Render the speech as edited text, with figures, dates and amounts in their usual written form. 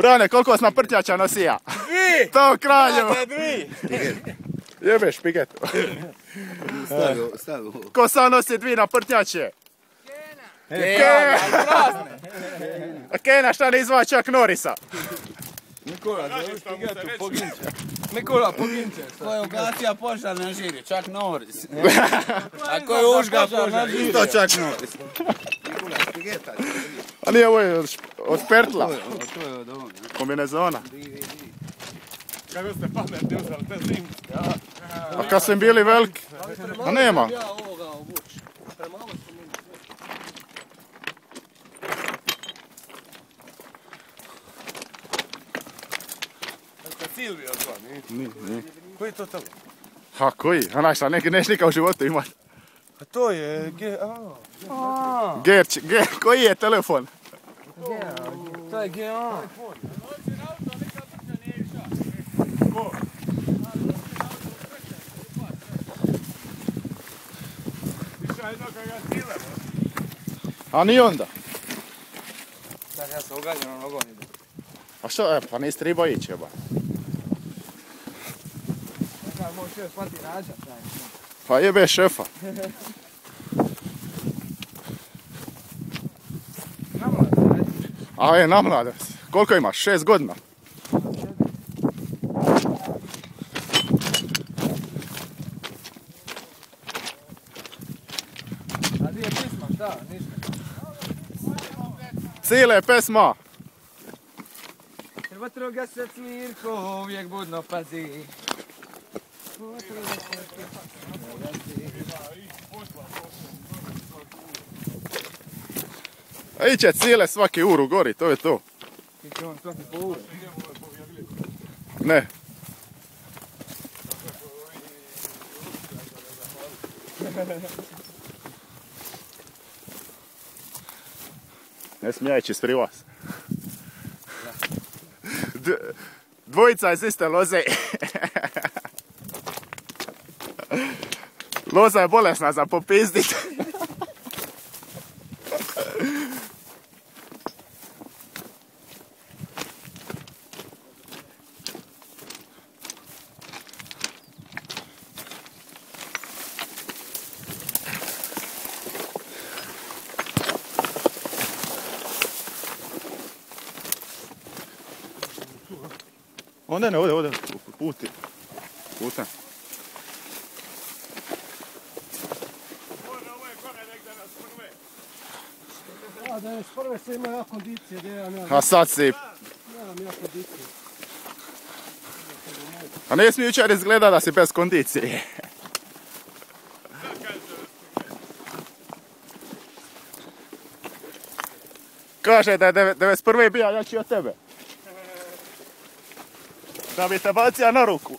Brane, koliko si na prtnjača nosija? Dvi! To kralju! Dvi! Jebeš špiget. Stavio. Ko sam nosi dvi na prtnjače? Kena! Prazne! A Kena šta ne izva čak Norisa? Nikola, zove špigetu, poginče. Nikola, poginče. Ko je ugasija požar na žiri, čak Noris. A ko je užga požar na žiri, to čak Noris. Nikola, špigeta. A nije ovo je od Pertla. To je od ovoga. Kombinezona. Kako ste pametni uzeli te zimke, a? A kad su im bili veliki? A nema. Ja ovoga obući. Premalo su mi. Jeste Silvio zva, ni? Ni. Koji je to tamo? Ha, koji? A znaš šta, neš nikad u životu imat. A to je... Gerč, koji je telefon? To je GA. A ni onda. Sad ja se ugađam na nogon idem. A što, pa nisi trebao ići, jeba. Nekaj možeš još pati rađa, taj. Pa jebe šefa. Namlada, ajde. A je, namlada. Koliko imaš? 6 godina? A di je pisma, šta? Ništa. Cile pesma. Vatrogasac Mirko uvijek budno pazi. A iće cile svaki uru gori, to je to. Ti će on svaki po uru. Ne. Ne smijajući ispri vas. Dvojica iz iste loze. Loza je bolesna za popizdit. Onda ne, ovdje, putem. Ovo je gore negdje nas prve. A da je prve se ima ja kondicije, da ja A sad si... nemam ja kondicije. A ne smije jučer izgleda da si bez kondicije. Kaže da je 91. bija jači od tebe. Da bi te bacija na ruku.